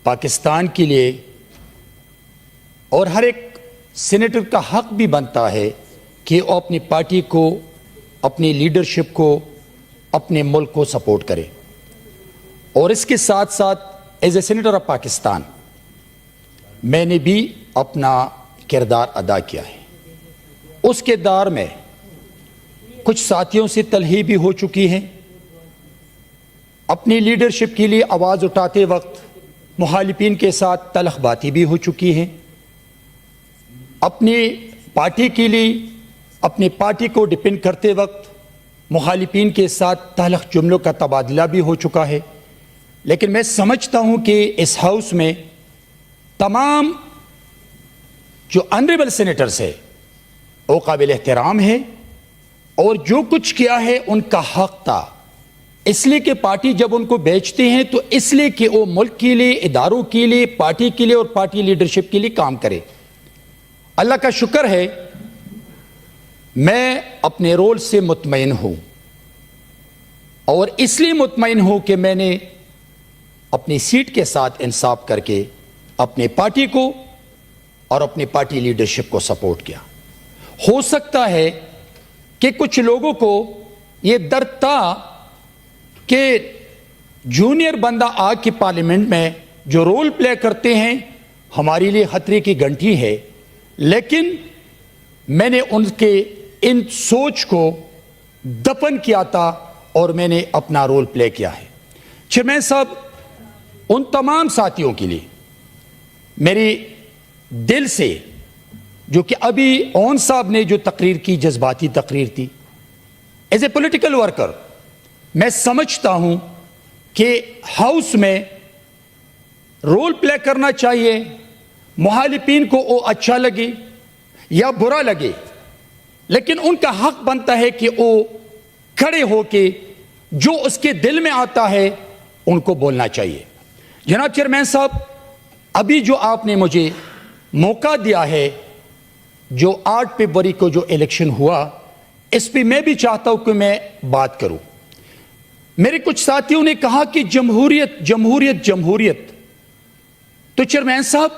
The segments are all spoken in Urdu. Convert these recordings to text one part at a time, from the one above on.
پاکستان کے لیے اور ہر ایک سینیٹر کا حق بھی بنتا ہے کہ وہ اپنی پارٹی کو، اپنی لیڈرشپ کو، اپنے ملک کو سپورٹ کرے. اور اس کے ساتھ ساتھ as a senator of Pakistan میں نے بھی اپنا کردار ادا کیا ہے. اس کردار میں کچھ ساتھیوں سے تلہی بھی ہو چکی ہے. اپنی لیڈرشپ کے لیے آواز اٹھاتے وقت مخالفین کے ساتھ تلخ باتیں بھی ہو چکی ہیں. اپنی پارٹی کے لیے، اپنی پارٹی کو ڈیپینڈ کرتے وقت مخالفین کے ساتھ تلخ جملوں کا تبادلہ بھی ہو چکا ہے. لیکن میں سمجھتا ہوں کہ اس ہاؤس میں تمام جو آنریبل سینیٹرز ہیں وہ قابل احترام ہے، اور جو کچھ کیا ہے ان کا حق تھا. اس لیے کہ پارٹی جب ان کو بیچتے ہیں تو اس لیے کہ وہ ملک کے لیے، اداروں کے لیے، پارٹی کے لیے اور پارٹی لیڈرشپ کے لیے کام کرے. اللہ کا شکر ہے میں اپنے رول سے مطمئن ہوں، اور اس لیے مطمئن ہوں کہ میں نے اپنی سیٹ کے ساتھ انصاف کر کے اپنے پارٹی کو اور اپنی پارٹی لیڈرشپ کو سپورٹ کیا. ہو سکتا ہے کہ کچھ لوگوں کو یہ درد تھا کہ جونیئر بندہ آ کے پارلیمنٹ میں جو رول پلے کرتے ہیں ہمارے لیے خطرے کی گھنٹی ہے. لیکن میں نے ان سوچ کو دفن کیا تھا اور میں نے اپنا رول پلے کیا ہے. چیئرمین صاحب، ان تمام ساتھیوں کے لیے میری دل سے، جو کہ ابھی اون صاحب نے جو تقریر کی، جذباتی تقریر تھی، ایز اے پولیٹیکل ورکر میں سمجھتا ہوں کہ ہاؤس میں رول پلے کرنا چاہیے. مخالفین کو وہ اچھا لگے یا برا لگے، لیکن ان کا حق بنتا ہے کہ وہ کھڑے ہو کے جو اس کے دل میں آتا ہے ان کو بولنا چاہیے. جناب چیئرمین صاحب، ابھی جو آپ نے مجھے موقع دیا ہے، جو 8 فروری کو جو الیکشن ہوا، اس پہ میں بھی چاہتا ہوں کہ میں بات کروں. میرے کچھ ساتھیوں نے کہا کہ جمہوریت جمہوریت جمہوریت. تو چیئرمین صاحب،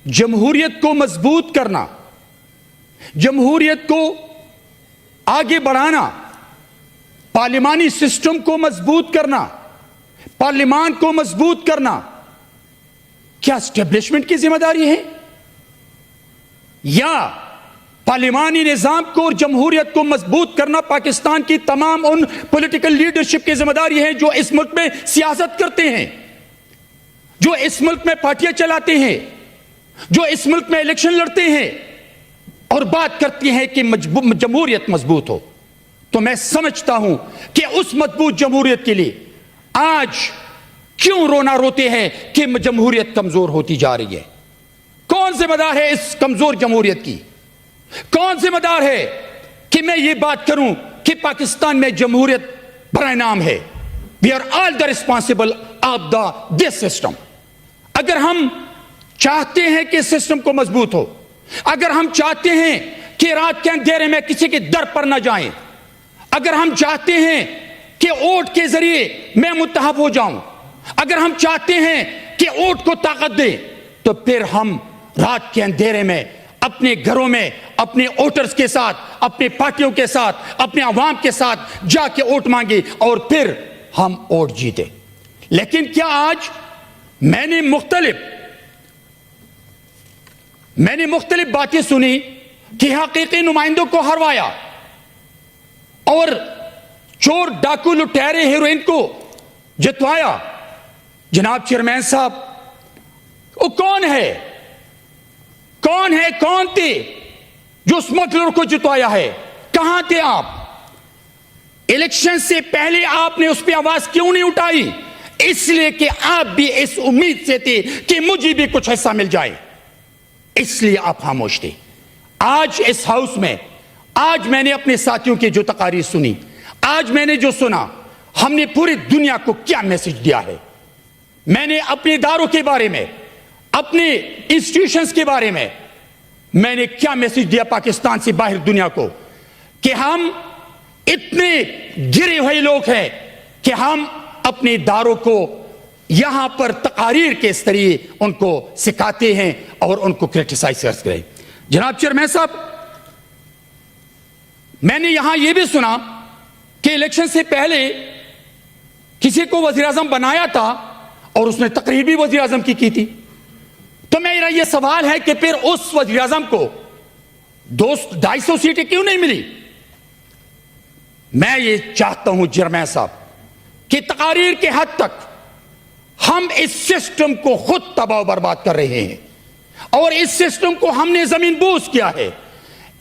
جمہوریت کو مضبوط کرنا، جمہوریت کو آگے بڑھانا، پارلیمانی سسٹم کو مضبوط کرنا، پارلیمان کو مضبوط کرنا، کیا اسٹیبلشمنٹ کی ذمہ داری ہے یا پارلیمانی نظام کو اور جمہوریت کو مضبوط کرنا پاکستان کی تمام ان پولیٹیکل لیڈرشپ کی ذمہ داری ہے جو اس ملک میں سیاست کرتے ہیں، جو اس ملک میں پارٹیاں چلاتے ہیں، جو اس ملک میں الیکشن لڑتے ہیں اور بات کرتی ہیں کہ جمہوریت مضبوط ہو. تو میں سمجھتا ہوں کہ اس مضبوط جمہوریت کے لیے آج کیوں رونا روتے ہیں کہ جمہوریت کمزور ہوتی جا رہی ہے؟ کون ذمہ دار ہے اس کمزور جمہوریت کی؟ کون ذمہ دار ہے کہ میں یہ بات کروں کہ پاکستان میں جمہوریت برائے نام ہے؟ We are all the responsible of this system. اگر ہم چاہتے ہیں کہ سسٹم کو مضبوط ہو، اگر ہم چاہتے ہیں کہ رات کے اندھیرے میں کسی کے در پر نہ جائیں، اگر ہم چاہتے ہیں کہ ووٹ کے ذریعے میں منتخب ہو جاؤں، اگر ہم چاہتے ہیں کہ ووٹ کو طاقت دیں، تو پھر ہم رات کے اندھیرے میں اپنے گھروں میں اپنے ووٹرز کے ساتھ، اپنے پارٹیوں کے ساتھ، اپنے عوام کے ساتھ جا کے ووٹ مانگے اور پھر ہم ووٹ جیتے. لیکن کیا آج میں نے مختلف باتیں سنی کہ حقیقی نمائندوں کو ہروایا اور چور ڈاکو لٹیرے ہیروئن کو جتوایا. جناب چیئرمین صاحب، وہ کون ہے؟ کون تھے جو اسمگلر کو جتوایا ہے؟ کہاں تھے آپ؟ الیکشن سے پہلے آپ نے اس پہ آواز کیوں نہیں اٹھائی؟ اس لیے کہ آپ بھی اس امید سے تھے کہ مجھے بھی کچھ حصہ مل جائے، اس لیے آپ خاموش تھے. آج اس ہاؤس میں، آج میں نے اپنے ساتھیوں کی جو تقاریر سنی، آج میں نے جو سنا، ہم نے پوری دنیا کو کیا میسج دیا ہے؟ میں نے اپنے اداروں کے بارے میں، اپنے انسٹیٹیوشنز کے بارے میں نے کیا میسج دیا پاکستان سے باہر دنیا کو؟ کہ ہم اتنے گرے ہوئے لوگ ہیں کہ ہم اپنے اداروں کو یہاں پر تقاریر کے اس طریقے ان کو سکھاتے ہیں اور ان کو کرٹیسائز کرتے ہیں. جناب چیئرمین صاحب، میں نے یہاں یہ بھی سنا کہ الیکشن سے پہلے کسی کو وزیر اعظم بنایا تھا اور اس نے تقریر بھی وزیر اعظم کی تھی. تو میرا یہ سوال ہے کہ پھر اس وزیر اعظم کو 250 سیٹیں کیوں نہیں ملی؟ میں یہ چاہتا ہوں چیئرمین صاحب کہ تقاریر کے حد تک ہم اس سسٹم کو خود تباہ و برباد کر رہے ہیں اور اس سسٹم کو ہم نے زمین بوس کیا ہے.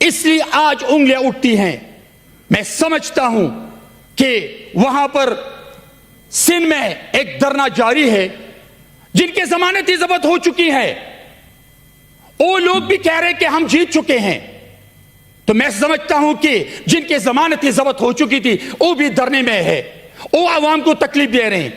اس لیے آج انگلیاں اٹھتی ہیں. میں سمجھتا ہوں کہ وہاں پر سندھ میں ایک دھرنا جاری ہے، جن کے ضمانتی ضبط ہو چکی ہے، وہ لوگ بھی کہہ رہے کہ ہم جیت چکے ہیں. تو میں سمجھتا ہوں کہ جن کے ضمانتی ضبط ہو چکی تھی وہ بھی دھرنے میں ہے، وہ عوام کو تکلیف دے رہے ہیں.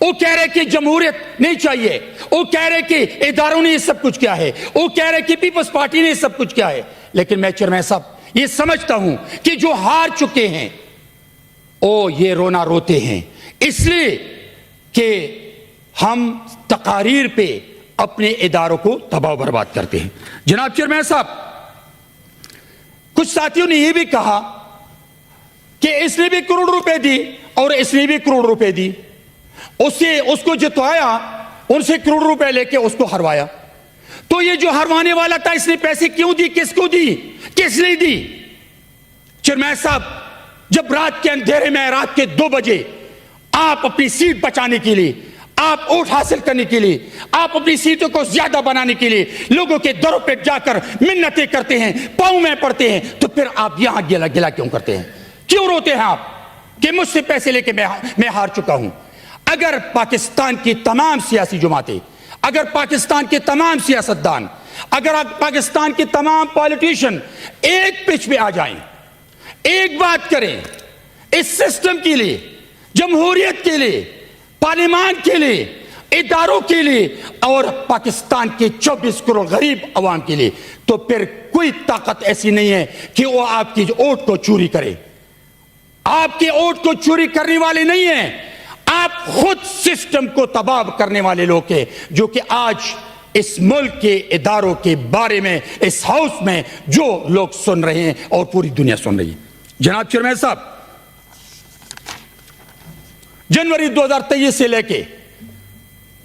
وہ کہہ رہے کہ جمہوریت نہیں چاہیے، وہ کہہ رہے کہ اداروں نے یہ سب کچھ کیا ہے، وہ کہہ رہے کہ پیپلز پارٹی نے یہ سب کچھ کیا ہے. لیکن میں چیئرمین صاحب یہ سمجھتا ہوں کہ جو ہار چکے ہیں وہ یہ رونا روتے ہیں اس لیے کہ ہم تقاریر پہ اپنے اداروں کو تباہ و برباد کرتے ہیں. جناب چیئرمین صاحب، کچھ ساتھیوں نے یہ بھی کہا کہ اس نے بھی کروڑ روپے دی اور اس نے بھی کروڑ روپے دی، اس کو جتوایا، ان سے کروڑ روپے لے کے اس کو ہروایا. تو یہ جو ہروانے والا تھا اس نے پیسے کیوں دی، کس کو دی، کس لیے دی؟ چیئرمین صاحب، جب رات کے اندھیرے میں رات کے 2 بجے آپ اپنی سیٹ بچانے کے لیے، آپ ووٹ حاصل کرنے کے لیے، آپ اپنی سیٹوں کو زیادہ بنانے کے لیے لوگوں کے دروں پہ جا کر منتیں کرتے ہیں، پاؤں میں پڑتے ہیں، تو پھر آپ یہاں گلا کیوں کرتے ہیں؟ کیوں روتے ہیں آپ کہ مجھ سے پیسے لے کے میں ہار چکا ہوں؟ اگر پاکستان کی تمام سیاسی جماعتیں، اگر پاکستان کے تمام سیاستدان، اگر پاکستان کے تمام پالیٹیشین ایک پچ پہ آ جائیں، ایک بات کریں اس سسٹم کے لیے، جمہوریت کے لیے، پارلیمان کے لیے، اداروں کے لیے اور پاکستان کے 24 کروڑ غریب عوام کے لیے، تو پھر کوئی طاقت ایسی نہیں ہے کہ وہ آپ کی ووٹ کو چوری کرے. آپ کے ووٹ کو چوری کرنے والے نہیں ہیں، آپ خود سسٹم کو تباہ کرنے والے لوگ ہیں، جو کہ آج اس ملک کے اداروں کے بارے میں اس ہاؤس میں جو لوگ سن رہے ہیں اور پوری دنیا سن رہی ہے. جناب چیئرمین صاحب، جنوری 2023 سے لے کے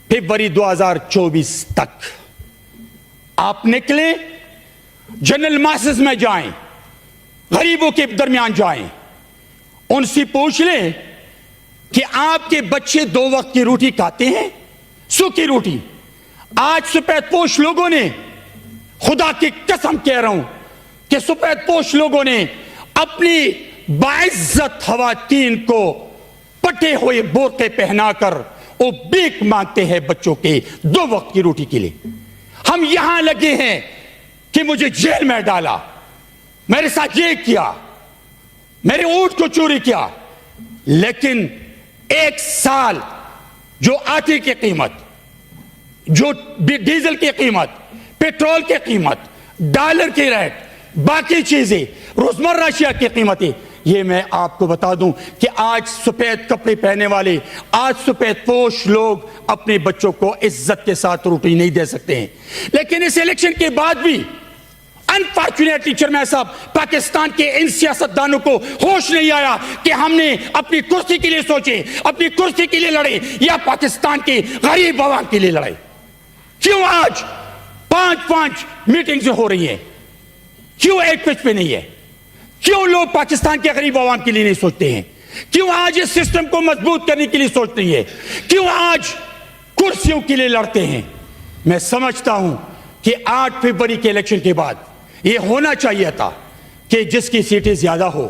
فروری 2024 تک آپ نکلیں، جنرل ماسز میں جائیں، غریبوں کے درمیان جائیں، ان سے پوچھ لیں کہ آپ کے بچے 2 وقت کی روٹی کھاتے ہیں، سوکھی روٹی؟ آج سفید پوش لوگوں نے، خدا کی قسم کہہ رہا ہوں کہ سفید پوش لوگوں نے اپنی باعزت خواتین کو پٹے ہوئے بورقے پہنا کر وہ بھیک مانگتے ہیں بچوں کے 2 وقت کی روٹی کے لیے. ہم یہاں لگے ہیں کہ مجھے جیل میں ڈالا، میرے ساتھ یہ کیا، میرے ووٹ کو چوری کیا، لیکن 1 سال جو آٹے کی قیمت، جو ڈیزل کی قیمت، پیٹرول کی قیمت، ڈالر کی ریٹ، باقی چیزیں، روزمرہ اشیاء کی قیمتیں، یہ میں آپ کو بتا دوں کہ آج سفید کپڑے پہنے والے، آج سفید پوش لوگ اپنے بچوں کو عزت کے ساتھ روٹی نہیں دے سکتے ہیں. لیکن اس الیکشن کے بعد بھی انفارچونیٹلی چیئرمین صاحب، پاکستان کے ان سیاستدانوں کو ہوش نہیں آیا کہ ہم نے اپنی کرسی کے لیے سوچے، اپنی کرسی کے لیے لڑے یا پاکستان کے غریب عوام کے لیے لڑے. کیوں آج 5 میٹنگز ہو رہی ہیں؟ کیوں ایک پچ پہ نہیں ہے؟ کیوں لوگ پاکستان کے غریب عوام کے لیے نہیں سوچتے ہیں؟ کیوں آج اس سسٹم کو مضبوط کرنے کے لیے سوچتے ہیں؟ کیوں آج کرسیوں کے لیے لڑتے ہیں؟ میں سمجھتا ہوں کہ 8 فروری کے الیکشن کے بعد یہ ہونا چاہیے تھا کہ جس کی سیٹیں زیادہ ہو.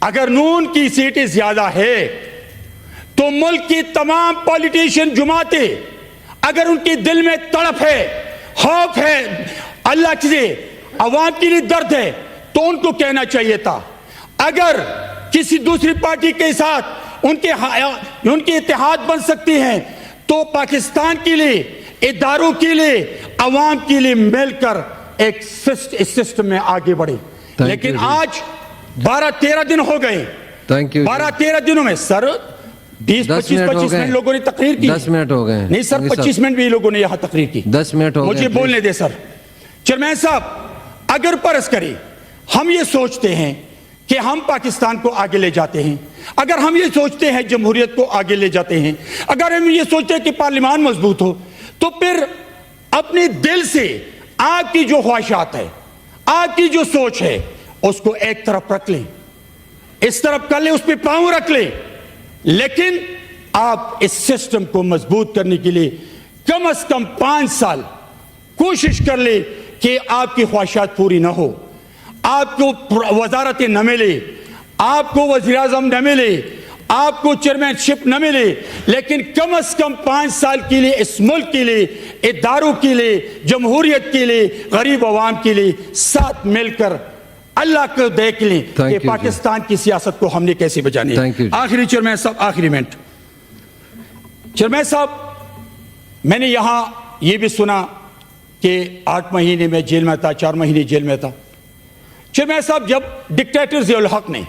اگر نون کی سیٹیں زیادہ ہے تو ملک کی تمام پولیٹیشین جماعتیں، اگر ان کے دل میں تڑپ ہے، خوف ہے، اللہ کے عوام کے لیے درد ہے، تو ان کو کہنا چاہیے تھا. اگر کسی دوسری پارٹی کے ساتھ ان کے اتحاد بن سکتی ہیں تو پاکستان کے لیے، اداروں کے لیے، عوام کے لیے مل کر ایک سسٹم میں آگے بڑھے. لیکن آج 12-13 دن ہو گئے، 12-13 دنوں میں سر 20-25 منٹ لوگوں نے تقریر کی. 10 منٹ ہو گئے. نہیں سر, 25 منٹ بھی لوگوں نے یہاں تقریر کی. 10 منٹ ہو گئے. مجھے بولنے دے سر. چیئرمین صاحب, اگر فرض کریں ہم یہ سوچتے ہیں کہ ہم پاکستان کو آگے لے جاتے ہیں, اگر ہم یہ سوچتے ہیں جمہوریت کو آگے لے جاتے ہیں, اگر ہم یہ سوچتے ہیں کہ پارلیمان مضبوط ہو, تو پھر اپنے دل سے آپ کی جو خواہشات ہے, آپ کی جو سوچ ہے, اس کو ایک طرف رکھ لیں, اس طرف کر لیں, اس پہ پاؤں رکھ لیں, لیکن آپ اس سسٹم کو مضبوط کرنے کے لیے کم از کم 5 سال کوشش کر لیں کہ آپ کی خواہشات پوری نہ ہو, آپ کو وزارتیں نہ ملے, آپ کو وزیر اعظم نہ ملے, آپ کو چیئرمین شپ نہ ملے, لیکن کم از کم 5 سال کے لیے اس ملک کے لیے, اداروں کے لیے, جمہوریت کے لیے, غریب عوام کے لیے ساتھ مل کر اللہ کو دیکھ لیں کہ پاکستان کی سیاست کو ہم نے کیسے بچانی ہے. آخری چیئرمین صاحب, آخری منٹ. چیئرمین صاحب, میں نے یہاں یہ بھی سنا کہ 8 مہینے میں جیل میں تھا, 4 مہینے جیل میں تھا. چیئرمین صاحب, جب ڈکٹیٹر ضیاء الحق نے